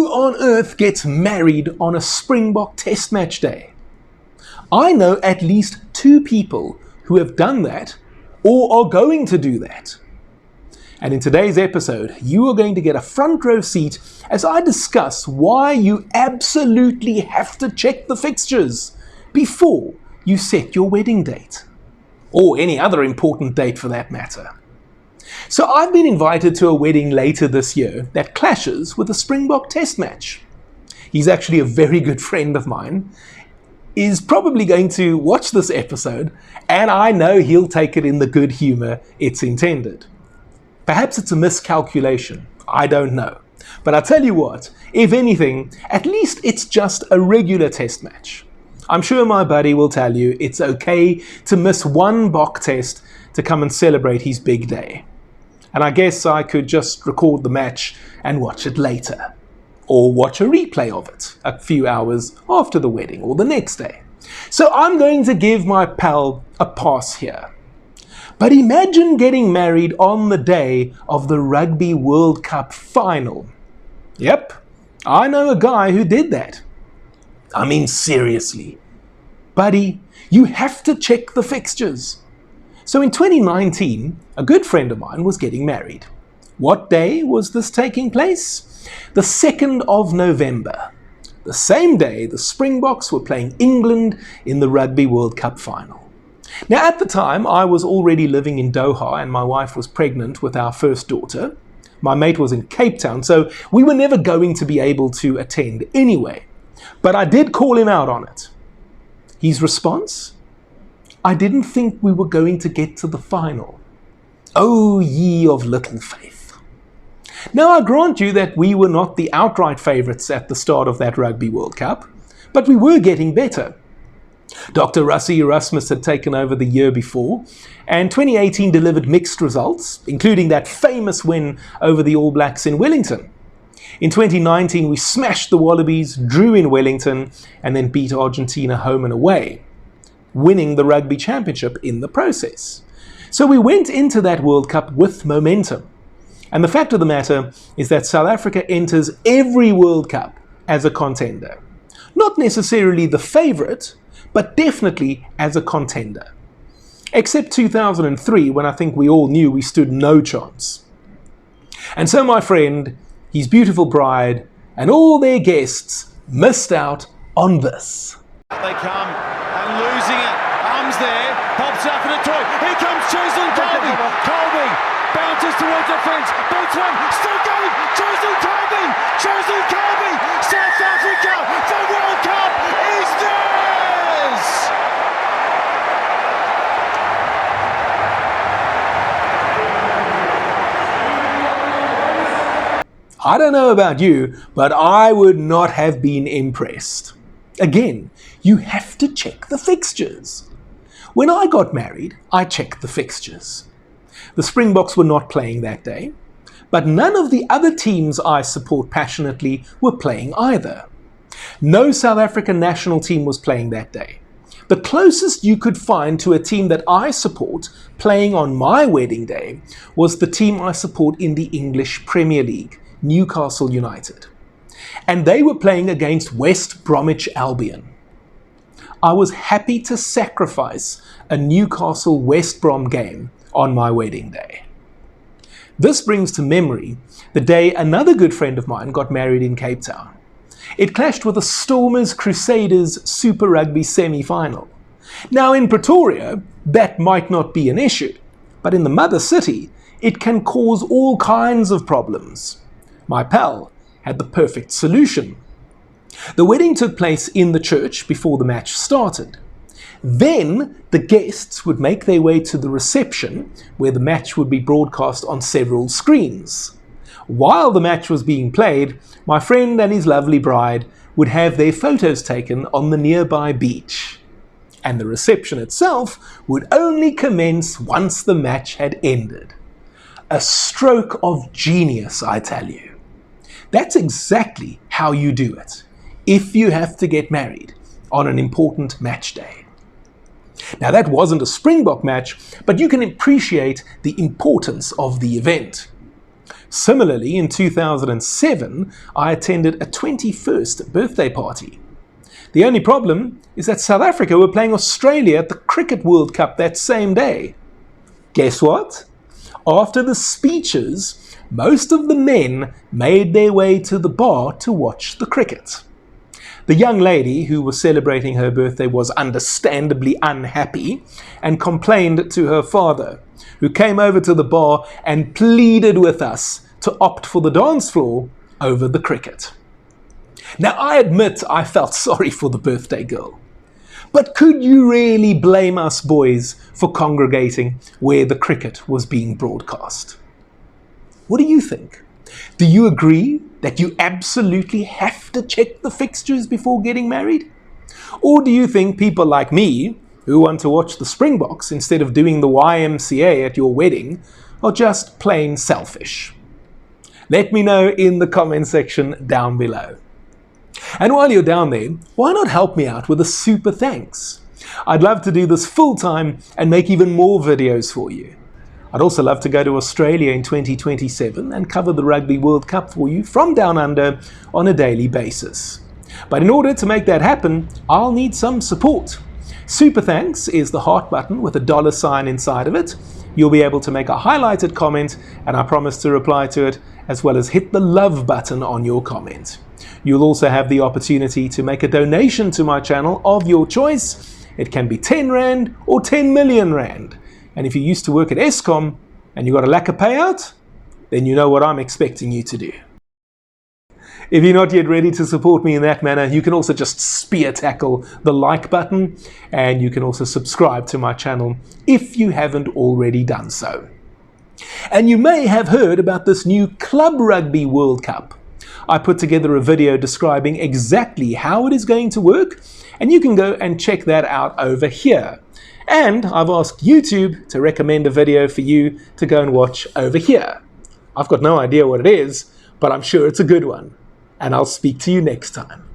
Who on earth gets married on a Springbok test match day? I know at least 2 people who have done that or are going to do that. And in today's episode, you are going to get a front row seat as I discuss why you absolutely have to check the fixtures before you set your wedding date, or any other important date for that matter. So I've been invited to a wedding later this year that clashes with a Springbok test match. He's actually a very good friend of mine, is probably going to watch this episode, and I know he'll take it in the good humour it's intended. Perhaps it's a miscalculation, I don't know. But I tell you what, if anything, at least it's just a regular test match. I'm sure my buddy will tell you it's okay to miss one Bok test to come and celebrate his big day. And I guess I could just record the match and watch it later. Or watch a replay of it a few hours after the wedding or the next day. So I'm going to give my pal a pass here. But imagine getting married on the day of the Rugby World Cup final. Yep, I know a guy who did that. I mean, seriously. Buddy, you have to check the fixtures. So in 2019, a good friend of mine was getting married. What day was this taking place? The 2nd of November. The same day the Springboks were playing England in the Rugby World Cup final. Now at the time, I was already living in Doha and my wife was pregnant with our first daughter. My mate was in Cape Town, so we were never going to be able to attend anyway. But I did call him out on it. His response? I didn't think we were going to get to the final. O ye of little faith. Now I grant you that we were not the outright favourites at the start of that Rugby World Cup, but we were getting better. Dr. Rassie Erasmus had taken over the year before, and 2018 delivered mixed results, including that famous win over the All Blacks in Wellington. In 2019, we smashed the Wallabies, drew in Wellington, and then beat Argentina home and away, winning the Rugby Championship in the process. So we went into that World Cup with momentum. And the fact of the matter is that South Africa enters every World Cup as a contender. Not necessarily the favourite, but definitely as a contender. Except 2003, when I think we all knew we stood no chance. And so my friend, his beautiful bride, and all their guests missed out on this. They come and losing it. Arms there, pops up in a toy. Here comes Cheslin Colby. Colby bounces towards the fence. Beats one, still going. Cheslin Colby. Cheslin Colby. South Africa, the World Cup is theirs. I don't know about you, but I would not have been impressed. Again, you have to check the fixtures. When I got married, I checked the fixtures. The Springboks were not playing that day, but none of the other teams I support passionately were playing either. No South African national team was playing that day. The closest you could find to a team that I support playing on my wedding day was the team I support in the English Premier League, Newcastle United. And they were playing against West Bromwich Albion. I was happy to sacrifice a Newcastle West Brom game on my wedding day. This brings to memory the day another good friend of mine got married in Cape Town. It clashed with a Stormers Crusaders Super Rugby semi-final. Now in Pretoria, that might not be an issue, but in the mother city, it can cause all kinds of problems. My pal had the perfect solution. The wedding took place in the church before the match started. Then the guests would make their way to the reception where the match would be broadcast on several screens. While the match was being played, my friend and his lovely bride would have their photos taken on the nearby beach. And the reception itself would only commence once the match had ended. A stroke of genius, I tell you. That's exactly how you do it, if you have to get married on an important match day. Now that wasn't a Springbok match, but you can appreciate the importance of the event. Similarly, in 2007, I attended a 21st birthday party. The only problem is that South Africa were playing Australia at the Cricket World Cup that same day. Guess what? After the speeches, most of the men made their way to the bar to watch the cricket. The young lady who was celebrating her birthday was understandably unhappy and complained to her father, who came over to the bar and pleaded with us to opt for the dance floor over the cricket. Now, I admit I felt sorry for the birthday girl, but could you really blame us boys for congregating where the cricket was being broadcast? What do you think? Do you agree that you absolutely have to check the fixtures before getting married? Or do you think people like me, who want to watch the Springboks instead of doing the YMCA at your wedding, are just plain selfish? Let me know in the comment section down below. And while you're down there, why not help me out with a super thanks? I'd love to do this full time and make even more videos for you. I'd also love to go to Australia in 2027 and cover the Rugby World Cup for you from down under on a daily basis. But in order to make that happen, I'll need some support. Super thanks is the heart button with a $sign inside of it. You'll be able to make a highlighted comment and I promise to reply to it, as well as hit the love button on your comment. You'll also have the opportunity to make a donation to my channel of your choice. It can be 10 Rand or 10 million Rand. And if you used to work at Eskom and you got a lack of payout, then you know what I'm expecting you to do. If you're not yet ready to support me in that manner, you can also just spear tackle the like button, and you can also subscribe to my channel if you haven't already done so. And you may have heard about this new Club Rugby World Cup. I put together a video describing exactly how it is going to work, and you can go and check that out over here. And I've asked YouTube to recommend a video for you to go and watch over here. I've got no idea what it is, but I'm sure it's a good one. And I'll speak to you next time.